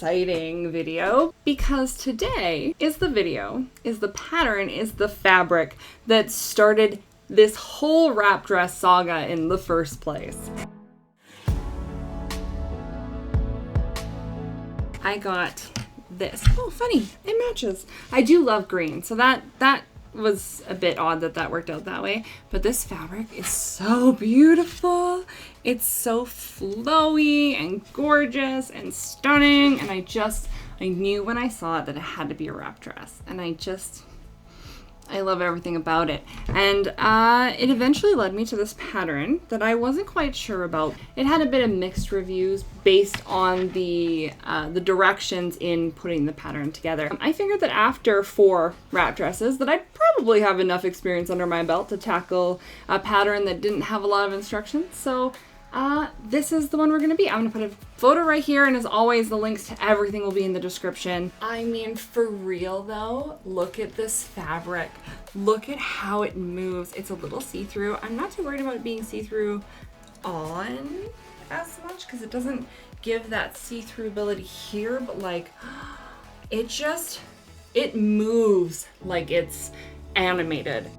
exciting video because today is the pattern, is the fabric that started this whole wrap dress saga in the first place. I got this. Oh, funny, it matches. I do love green, so that was a bit odd that worked out that way, but this fabric is so beautiful. It's so flowy and gorgeous and stunning, and I knew when I saw it that it had to be a wrap dress, and I love everything about it. And it eventually led me to this pattern that I wasn't quite sure about. It had a bit of mixed reviews based on the directions in putting the pattern together. I figured that after 4 wrap dresses that I'd probably have enough experience under my belt to tackle a pattern that didn't have a lot of instructions. So this is the one we're going to be. I'm going to put a photo right here, and as always, the links to everything will be in the description. I mean, for real though, look at this fabric. Look at how it moves. It's a little see-through. I'm not too worried about it being see-through on as much because it doesn't give that see-through ability here, but like, it moves like it's animated.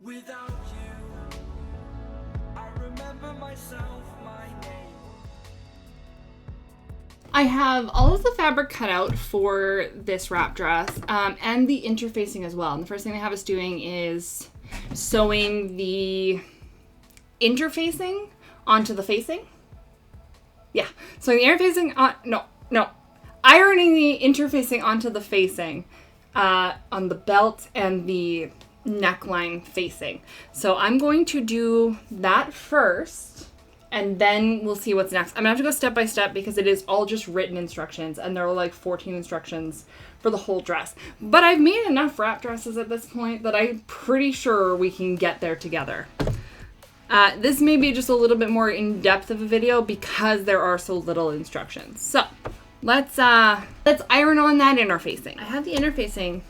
Without you, I remember myself, my name. I have all of the fabric cut out for this wrap dress and the interfacing as well. And the first thing I have us doing is sewing the interfacing onto the facing. Yeah, sewing the interfacing on, ironing the interfacing onto the facing on the belt and the neckline facing. So I'm going to do that first, and then we'll see what's next. I'm gonna have to go step by step because it is all just written instructions, and there are like 14 instructions for the whole dress. But I've made enough wrap dresses at this point that I'm pretty sure we can get there together. This may be just a little bit more in depth of a video because there are so little instructions. So let's iron on that interfacing. I have the interfacing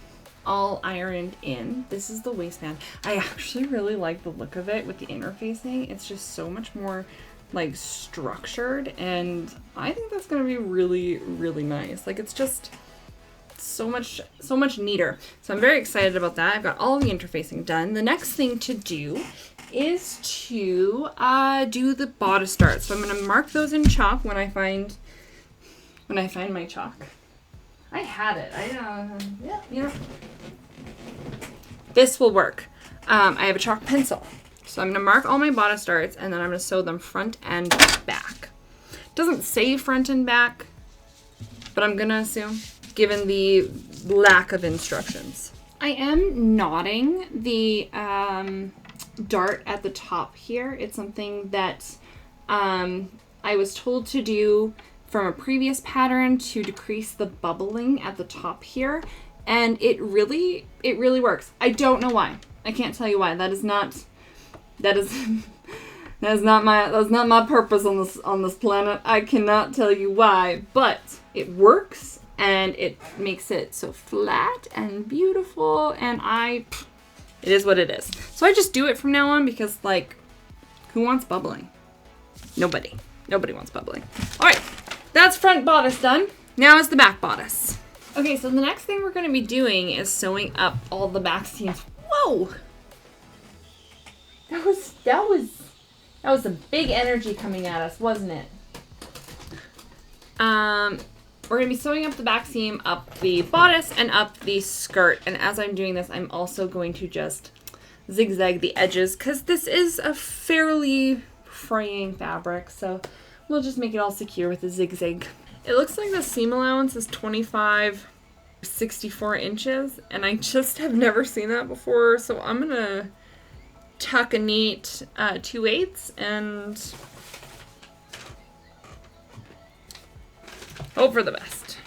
all ironed in. This is the waistband. I actually really like the look of it with the interfacing. It's just so much more like structured, and I think that's gonna be really, really nice. Like, it's just so much neater. So I'm very excited about that. I've got all the interfacing done. The next thing to do is to do the bodice darts. So I'm gonna mark those in chalk when I find my chalk. I had it. Yeah, you know. This will work. I have a chalk pencil. So I'm going to mark all my bodice darts, and then I'm going to sew them front and back. It doesn't say front and back, but I'm going to assume, given the lack of instructions. I am knotting the dart at the top here. It's something that I was told to do from a previous pattern to decrease the bubbling at the top here, and it really works. I don't know why. I can't tell you why. That is not my purpose on this planet. I cannot tell you why, but it works, and it makes it so flat and beautiful, and it is what it is. So I just do it from now on because, like, who wants bubbling? Nobody wants bubbling. All right. That's front bodice done. Now it's the back bodice. Okay, so the next thing we're going to be doing is sewing up all the back seams. Whoa! That was some big energy coming at us, wasn't it? We're going to be sewing up the back seam, up the bodice, and up the skirt. And as I'm doing this, I'm also going to just zigzag the edges because this is a fairly fraying fabric, so we'll just make it all secure with a zigzag. It looks like the seam allowance is 64 inches, and I just have never seen that before, so I'm gonna tuck a neat 2/8 and hope for the best.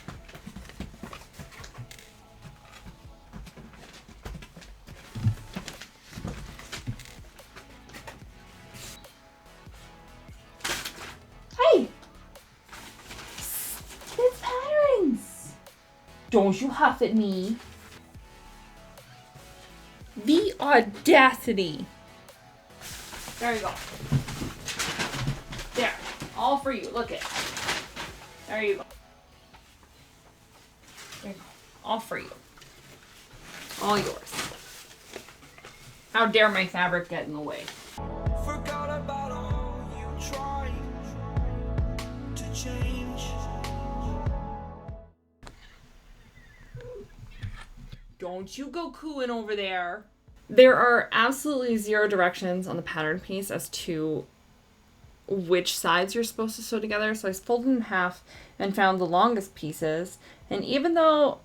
Hey! It's patterns! Don't you huff at me. audacity. There you go. There. All for you. Look it. There you go. There you go. All for you. All yours. How dare my fabric get in the way? Forgot about all you tried to change. Don't you go cooing over there. There are absolutely 0 directions on the pattern piece as to which sides you're supposed to sew together. So I folded in half and found the longest pieces. And even though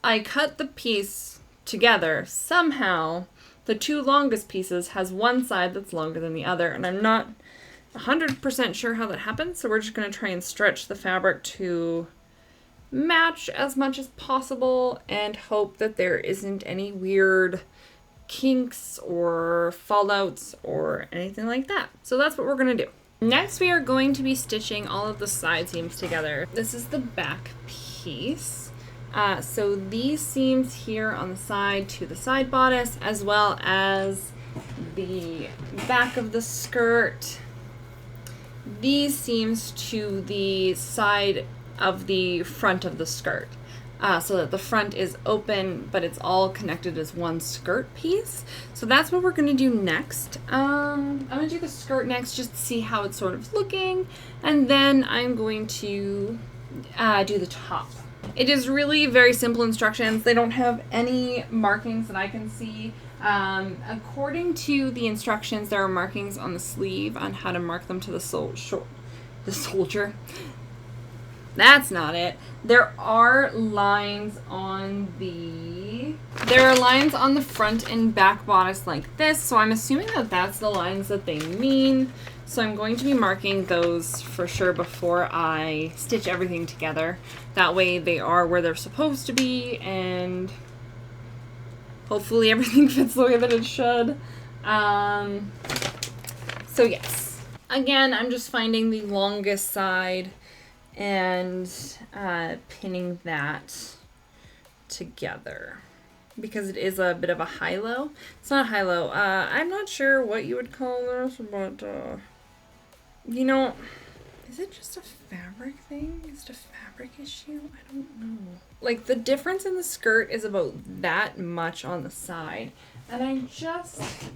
I cut the piece together, somehow the 2 longest pieces has one side that's longer than the other. And I'm not 100% sure how that happens. So we're just going to try and stretch the fabric to match as much as possible and hope that there isn't any weird kinks or fallouts or anything like that. So that's what we're going to do. Next, we are going to be stitching all of the side seams together. This is the back piece. So these seams here on the side to the side bodice, as well as the back of the skirt. These seams to the side of the front of the skirt, so that the front is open, but it's all connected as one skirt piece. So that's what we're going to do next. I'm going to do the skirt next just to see how it's sort of looking, and then I'm going to do the top. It is really very simple instructions. They don't have any markings that I can see. According to the instructions, there are markings on the sleeve on how to mark them to the soldier. That's not it. There are lines on the front and back bodice like this, so I'm assuming that that's the lines that they mean. So I'm going to be marking those for sure before I stitch everything together. That way they are where they're supposed to be, and hopefully everything fits the way that it should. So yes. Again, I'm just finding the longest side and pinning that together because it is a bit of a high-low. It's not high-low. I'm not sure what you would call this, but you know, is it just a fabric thing? Is it a fabric issue? I don't know. Like, the difference in the skirt is about that much on the side. And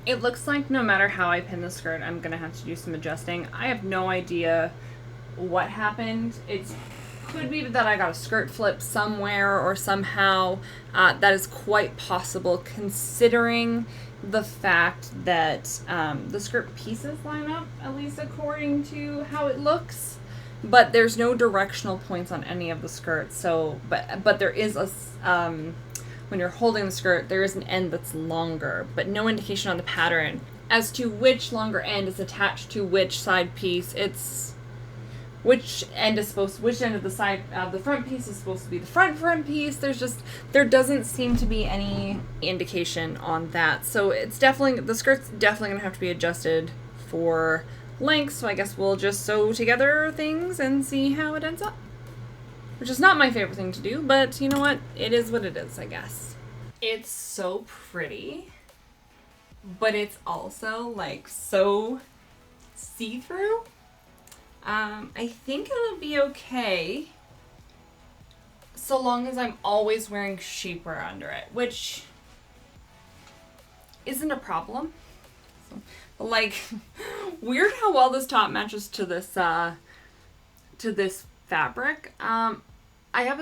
it looks like no matter how I pin the skirt, I'm gonna have to do some adjusting. I have no idea what happened. It could be that I got a skirt flip somewhere or somehow. That is quite possible considering the fact that the skirt pieces line up, at least according to how it looks, but there's no directional points on any of the skirts. So but there is a when you're holding the skirt, there is an end that's longer, but no indication on the pattern as to which longer end is attached to which side piece. It's which end of the front piece is supposed to be the front piece. There doesn't seem to be any indication on that. So the skirt's definitely gonna have to be adjusted for length. So I guess we'll just sew together things and see how it ends up. Which is not my favorite thing to do, but you know what? It is what it is, I guess. It's so pretty, but it's also like so see-through. I think it'll be okay so long as I'm always wearing shapewear under it, which isn't a problem. So, but like, weird how well this top matches to this fabric. I have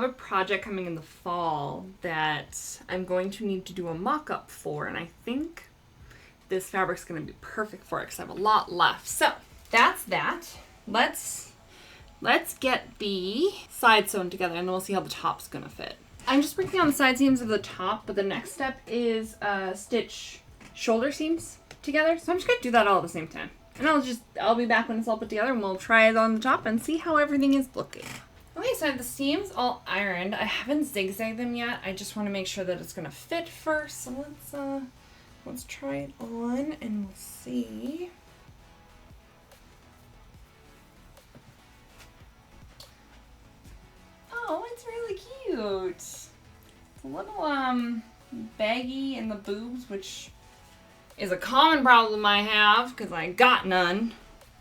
a project coming in the fall that I'm going to need to do a mock-up for, and I think this fabric's going to be perfect for it because I have a lot left. So that's that. Let's get the sides sewn together, and then we'll see how the top's going to fit. I'm just working on the side seams of the top, but the next step is stitch shoulder seams together. So I'm just going to do that all at the same time. And I'll be back when it's all put together, and we'll try it on the top and see how everything is looking. Okay, so I have the seams all ironed. I haven't zigzagged them yet. I just want to make sure that it's going to fit first. So let's try it on and we'll see. Oh, it's really cute. It's a little baggy in the boobs, which is a common problem I have because I got none.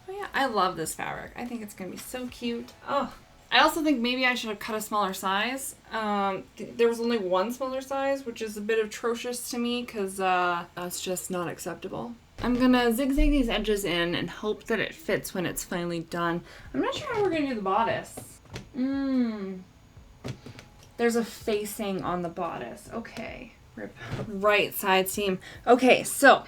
But yeah, I love this fabric. I think it's going to be so cute. Oh, I also think maybe I should have cut a smaller size. There was only one smaller size, which is a bit atrocious to me because that's just not acceptable. I'm going to zigzag these edges in and hope that it fits when it's finally done. I'm not sure how we're going to do the bodice. There's a facing on the bodice. Okay. Right side seam. Okay, so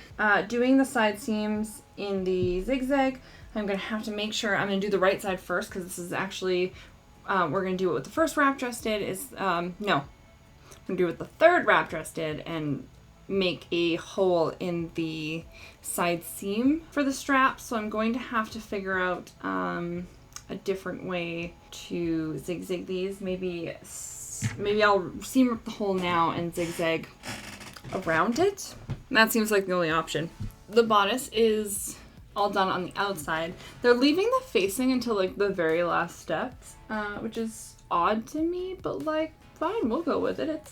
doing the side seams in the zigzag, I'm going to have to make sure I'm going to do the right side first because this is actually, we're going to do what the first wrap dress did is, no, I'm going to do what the third wrap dress did and make a hole in the side seam for the strap. So I'm going to have to figure out a different way to zigzag these. Maybe I'll seam rip the hole now and zigzag around it. And that seems like the only option. The bodice is all done on the outside. They're leaving the facing until like the very last steps, which is odd to me, but like fine, we'll go with it.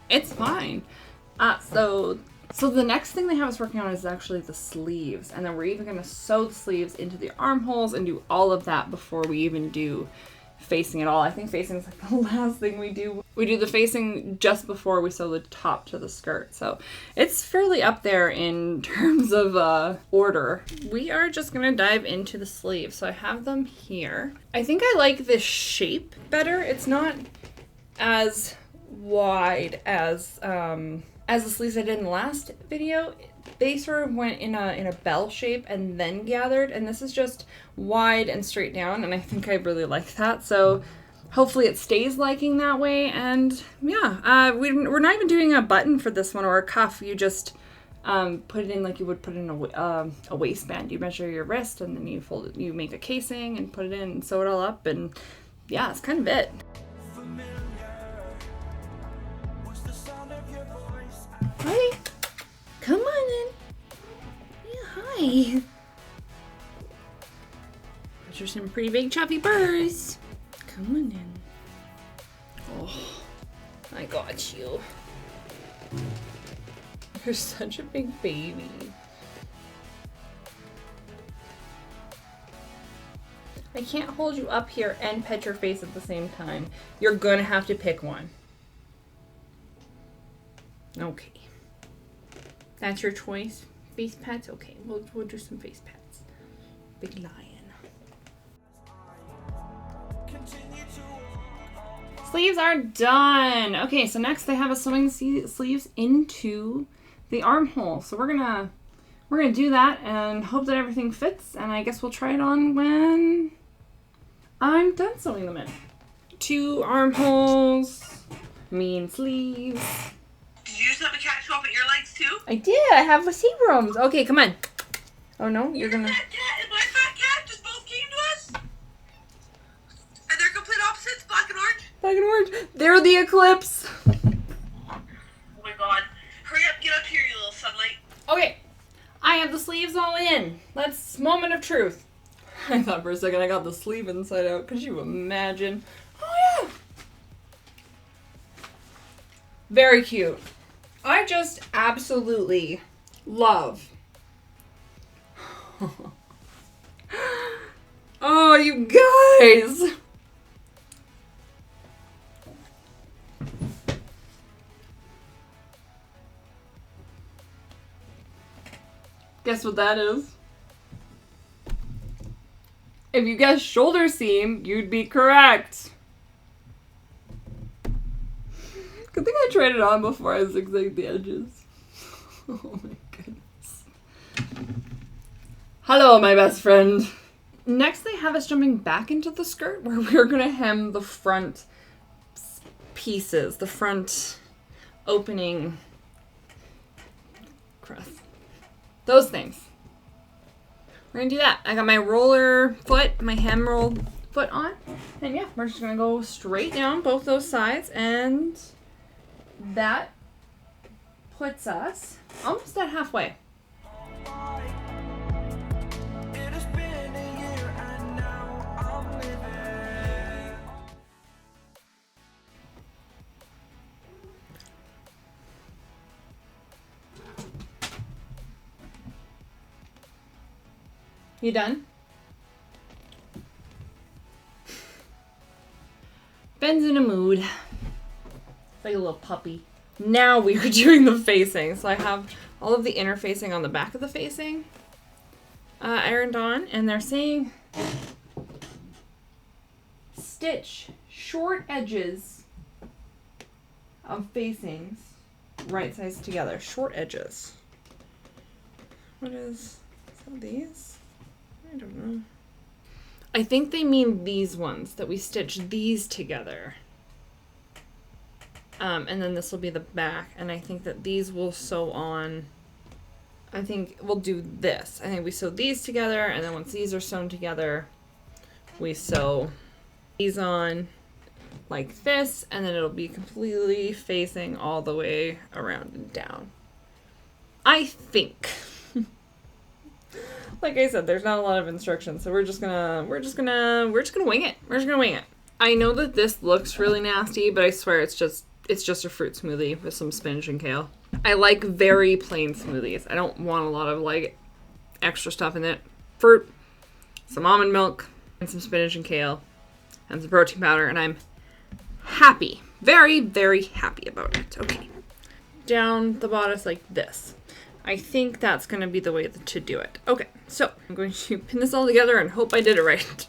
It's fine. So the next thing they have us working on is actually the sleeves, and then we're even going to sew the sleeves into the armholes and do all of that before we even do facing at all. I think facing is like the last thing we do. We do the facing just before we sew the top to the skirt. So it's fairly up there in terms of order. We are just going to dive into the sleeves. So I have them here. I think I like this shape better. It's not as wide as the sleeves I did in the last video. They sort of went in a bell shape and then gathered, and this is just wide and straight down, and I think I really like that. So hopefully it stays liking that way. And yeah, we're not even doing a button for this one or a cuff. You just put it in like you would put in a waistband. You measure your wrist and then you fold it, you make a casing and put it in and sew it all up, and yeah, that's kind of it. Hi. Come on in. Yeah, hi. Those are some pretty big choppy burrs. Come on in. Oh, I got you. You're such a big baby. I can't hold you up here and pet your face at the same time. You're gonna have to pick one. Okay. That's your choice? Face pats? Okay, we'll do some face pats. Big lion. Sleeves are done. Okay, so next they have us sewing the sleeves into the armhole. So we're gonna do that and hope that everything fits, and I guess we'll try it on when I'm done sewing them in. 2 armholes mean sleeves. Did you just have a cat show up at your legs too? I did. I have seagrams. Okay, come on. Oh no, you're gonna. That cat and my fat cat just both came to us. And they're complete opposites, black and orange. Black and orange. They're the eclipse. Oh my god. Hurry up, get up here, you little sunlight. Okay, I have the sleeves all in. Let's moment of truth. I thought for a second I got the sleeve inside out. Could you imagine? Oh yeah. Very cute. I just absolutely love. Oh, you guys. Guess what that is? If you guessed shoulder seam, you'd be correct. Good thing I tried it on before I zigzagged the edges. Oh my goodness. Hello, my best friend. Next, they have us jumping back into the skirt where we're going to hem the front pieces, the front opening crust. Those things. We're going to do that. I got my roller foot, my hem roll foot on. And yeah, we're just going to go straight down both those sides, and that puts us almost at halfway. You done? Ben's in a mood. Like a little puppy. Now we are doing the facing. So I have all of the inner facing on the back of the facing ironed on, and they're saying stitch short edges of facings right sides together. Short edges. What is that these? I don't know. I think they mean these ones, that we stitch these together. And then this will be the back, and I think that these will sew on. I think we'll do this. I think we sew these together, and then once these are sewn together, we sew these on like this, and then it'll be completely facing all the way around and down. I think. Like I said, there's not a lot of instructions, so we're just gonna wing it. We're just gonna wing it. I know that this looks really nasty, but I swear it's just a fruit smoothie with some spinach and kale. I like very plain smoothies. I don't want a lot of like extra stuff in it. Fruit, some almond milk, and some spinach and kale, and some protein powder, and I'm happy. Very, very happy about it. Okay. Down the bodice like this. I think that's going to be the way to do it. Okay, so I'm going to pin this all together and hope I did it right.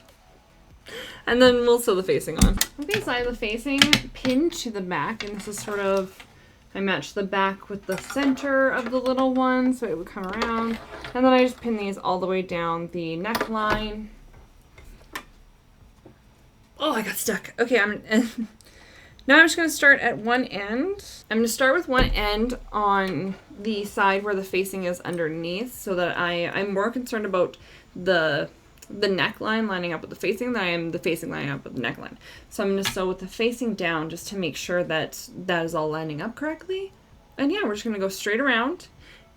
And then we'll sew the facing on. Okay, so I have the facing pinned to the back, and this is sort of, I matched the back with the center of the little one, so it would come around. And then I just pin these all the way down the neckline. Oh, I got stuck. Okay, now I'm just going to start at one end. I'm going to start with one end on the side where the facing is underneath, so that I'm more concerned about the neckline lining up with the facing than I am the facing lining up with the neckline. So I'm going to sew with the facing down just to make sure that that is all lining up correctly. And yeah, we're just going to go straight around,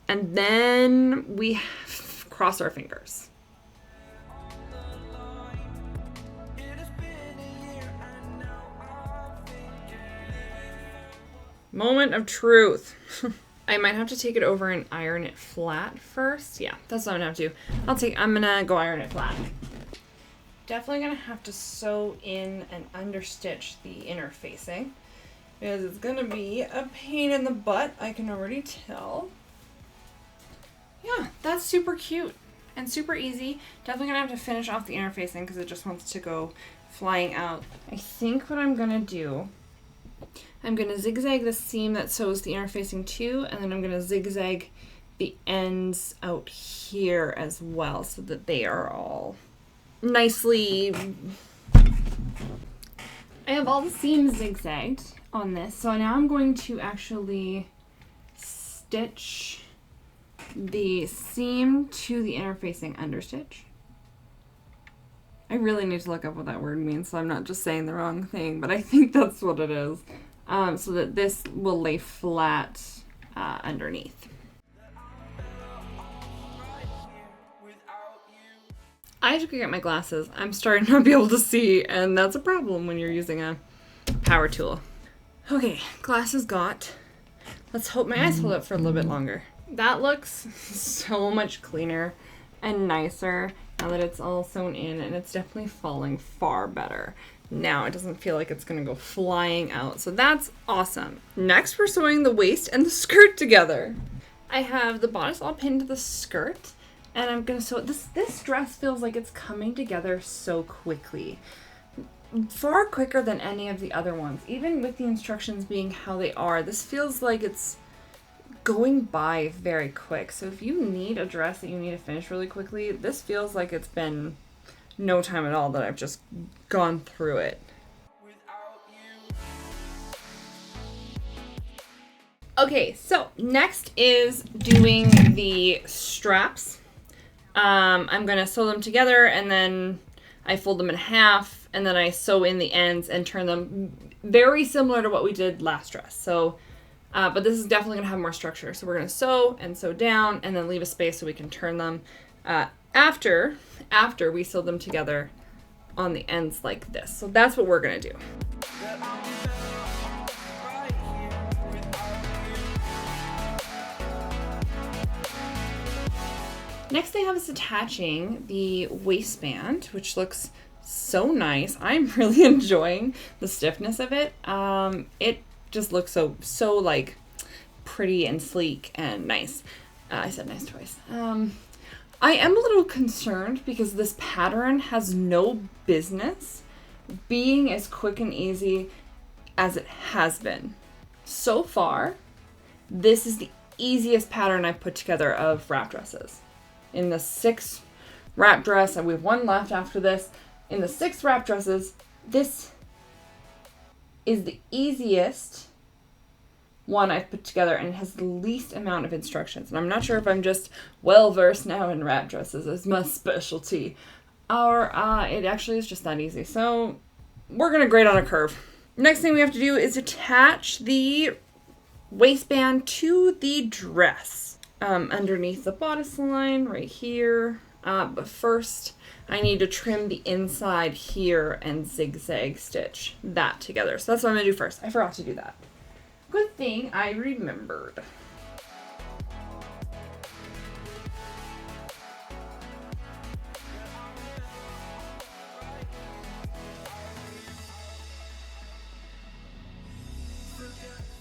and then we cross our fingers. Moment of truth. I might have to take it over and iron it flat first. Yeah, that's what I'm gonna have to do. I'm gonna go iron it flat. Definitely gonna have to sew in and understitch the inner facing, because it's gonna be a pain in the butt, I can already tell. Yeah, that's super cute and super easy. Definitely gonna have to finish off the inner facing because it just wants to go flying out. I think what I'm gonna do, I'm going to zigzag the seam that sews the inner facing too, and then I'm going to zigzag the ends out here as well so that they are all nicely... I have all the seams zigzagged on this, so now I'm going to actually stitch the seam to the inner facing understitch. I really need to look up what that word means, so I'm not just saying the wrong thing, but I think that's what it is. So that this will lay flat underneath. I have to go get my glasses. I'm starting to not be able to see, and that's a problem when you're using a power tool. Okay, glasses got. Let's hope my eyes hold up for a little bit longer. That looks so much cleaner and nicer now that it's all sewn in, and it's definitely falling far better. Now it doesn't feel like it's gonna go flying out, so that's awesome. Next, we're sewing the waist and the skirt together. I have the bodice all pinned to the skirt, and I'm gonna sew it. This dress feels like it's coming together so quickly. Far quicker than any of the other ones. Even with the instructions being how they are, this feels like it's going by very quick. So if you need a dress that you need to finish really quickly, this feels like it's been no time at all that I've just gone through it. Okay, so next is doing the straps. I'm gonna sew them together, and then I fold them in half, and then I sew in the ends and turn them, very similar to what we did last dress. So, but this is definitely gonna have more structure. So we're gonna sew and sew down, and then leave a space so we can turn them after we sew them together on the ends like this. So that's what we're gonna do. Next they have us attaching the waistband, which looks so nice. I'm really enjoying the stiffness of it. It just looks so like pretty and sleek and nice. I said nice twice. I am a little concerned because this pattern has no business being as quick and easy as it has been. So far, this is the easiest pattern I've put together of wrap dresses. In the 6 wrap dress, and we have one left after this, in the 6 wrap dresses, this is the easiest one I've put together, and it has the least amount of instructions. And I'm not sure if I'm just well versed now in wrap dresses as my specialty, or it actually is just that easy. So we're gonna grade on a curve. Next thing we have to do is attach the waistband to the dress underneath the bodice line right here. But first I need to trim the inside here and zigzag stitch that together. So that's what I'm gonna do first. I forgot to do that. Good thing I remembered.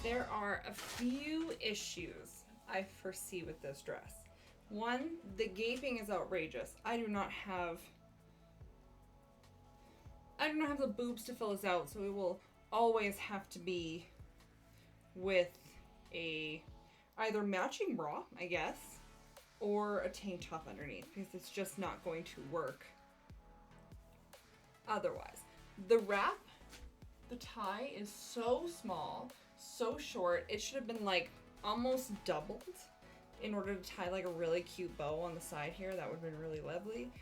There are a few issues I foresee with this dress. One, the gaping is outrageous. I do not have the boobs to fill this out, so it will always have to be with a either matching bra, I guess, or a tank top underneath, because it's just not going to work otherwise. The wrap, the tie is so small, so short, it should have been like almost doubled in order to tie like a really cute bow on the side here. That would have been really lovely.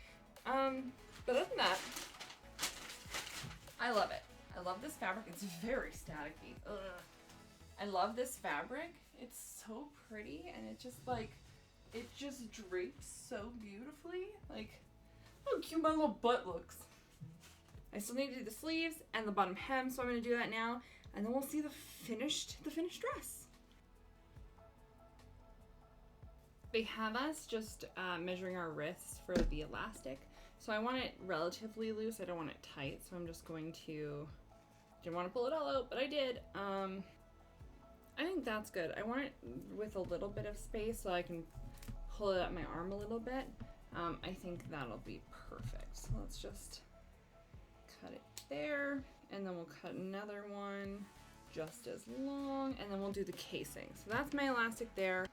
But other than that, I love it. I love this fabric. It's very staticky. Ugh. I love this fabric. It's so pretty, and it just like, it just drapes so beautifully. Like, how cute my little butt looks. I still need to do the sleeves and the bottom hem, so I'm gonna do that now, and then we'll see the finished dress. They have us just measuring our wrists for the elastic. So I want it relatively loose. I don't want it tight, so I'm just going to, didn't want to pull it all out, but I did. I think that's good. I want it with a little bit of space so I can pull it up my arm a little bit. I think that'll be perfect. So let's just cut it there, and then we'll cut another one just as long, and then we'll do the casing. So that's my elastic there.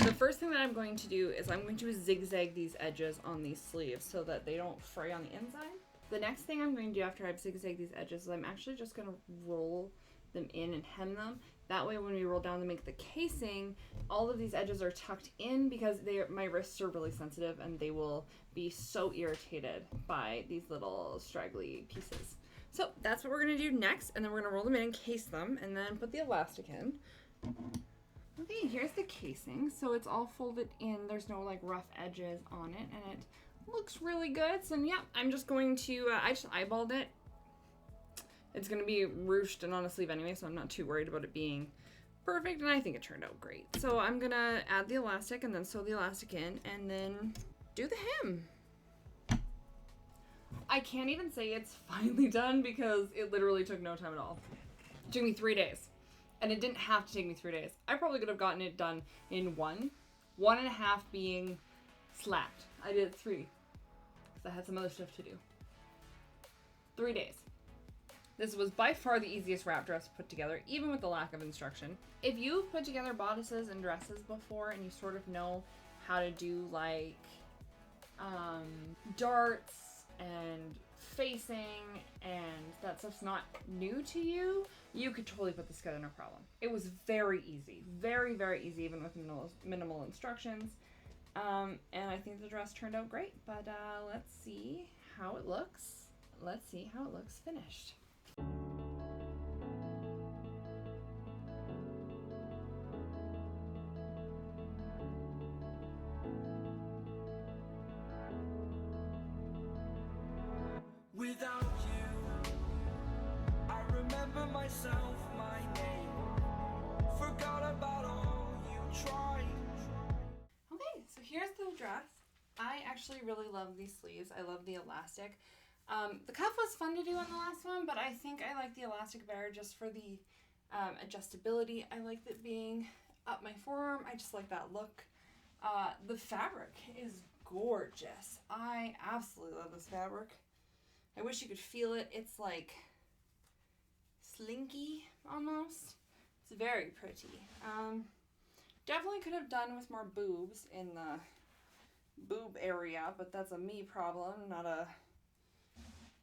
The first thing that I'm going to do is I'm going to zigzag these edges on these sleeves so that they don't fray on the inside. The next thing I'm going to do after I've zigzagged these edges is I'm actually just going to roll them in and hem them. That way when we roll down to make the casing, all of these edges are tucked in because my wrists are really sensitive and they will be so irritated by these little straggly pieces. So that's what we're going to do next, and then we're going to roll them in and case them and then put the elastic in. Okay, here's the casing. So it's all folded in. There's no like rough edges on it, and it looks really good. So yeah, I'm just going to, I just eyeballed it. It's going to be ruched and on a sleeve anyway, so I'm not too worried about it being perfect, and I think it turned out great. So I'm going to add the elastic and then sew the elastic in and then do the hem. I can't even say it's finally done because it literally took no time at all. It took me 3 days. And it didn't have to take me 3 days. I probably could have gotten it done in 1.5 being slapped. I did 3 because I had some other stuff to do. 3 days. This was by far the easiest wrap dress put together, even with the lack of instruction. If you've put together bodices and dresses before and you sort of know how to do like darts and facing and that stuff's not new to you, you could totally put this together, no problem. It was very easy, very, very easy, even with minimal instructions. And I think the dress turned out great, but let's see how it looks. Let's see how it looks finished. Without you, I remember myself, my name. Forgot about all you tried. Okay, so here's the dress. actually really love these sleeves. I love the elastic. The cuff was fun to do on the last one, but I think I like the elastic better just for the adjustability. I like it being up my forearm. I just like that look. The fabric is gorgeous. I absolutely love this fabric. I wish you could feel it. It's like slinky almost. It's very pretty. Definitely could have done with more boobs in the boob area, but that's a me problem,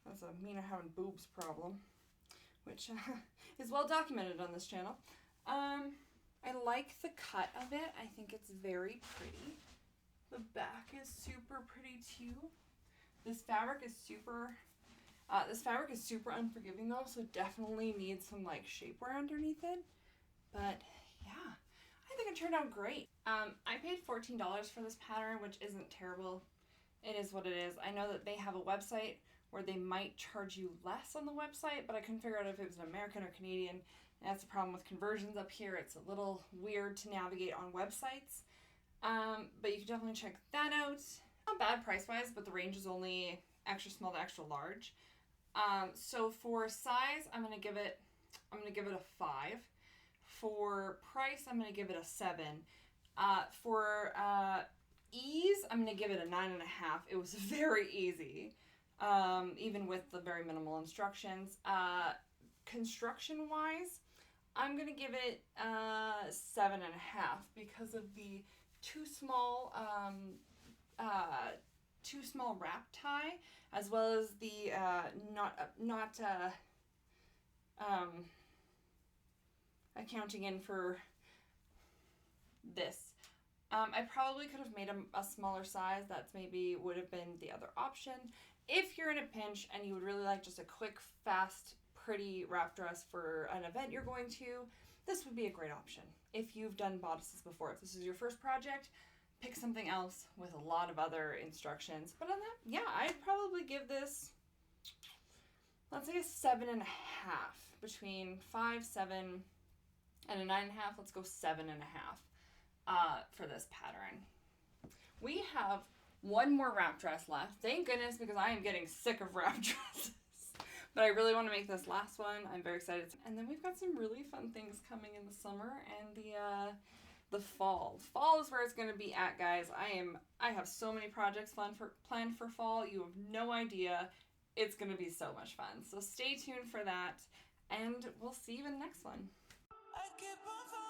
that's a me not having boobs problem, which is well documented on this channel. I like the cut of it. I think it's very pretty. The back is super pretty too. This fabric is super unforgiving though, so definitely needs some like shapewear underneath it. But yeah, I think it turned out great. I paid $14 for this pattern, which isn't terrible. It is what it is. I know that they have a website where they might charge you less on the website, but I couldn't figure out if it was an American or Canadian. And that's the problem with conversions up here. It's a little weird to navigate on websites. But you can definitely check that out. Not bad price-wise, but the range is only extra small to extra large. So for size, I'm gonna give it a 5. For price, I'm gonna give it a 7. For ease, I'm gonna give it a 9.5. It was very easy, even with the very minimal instructions. Construction-wise, I'm gonna give it 7.5 because of the too small wrap tie, as well as the not accounting in for this. I probably could have made a smaller size. That's maybe would have been the other option. If you're in a pinch and you would really like just a quick, fast, pretty wrap dress for an event you're going to, this would be a great option. If you've done bodices before, if this is your first project, pick something else with a lot of other instructions. But on that, yeah, I'd probably give this, let's say a 7.5. Between 5, 7, and a 9.5. Let's go 7.5 for this pattern. We have one more wrap dress left. Thank goodness, because I am getting sick of wrap dresses. But I really want to make this last one. I'm very excited. And then we've got some really fun things coming in the summer and the fall. Fall is where it's going to be at, guys. I have so many projects planned for fall. You have no idea. It's going to be so much fun. So stay tuned for that, and we'll see you in the next one. I keep on falling.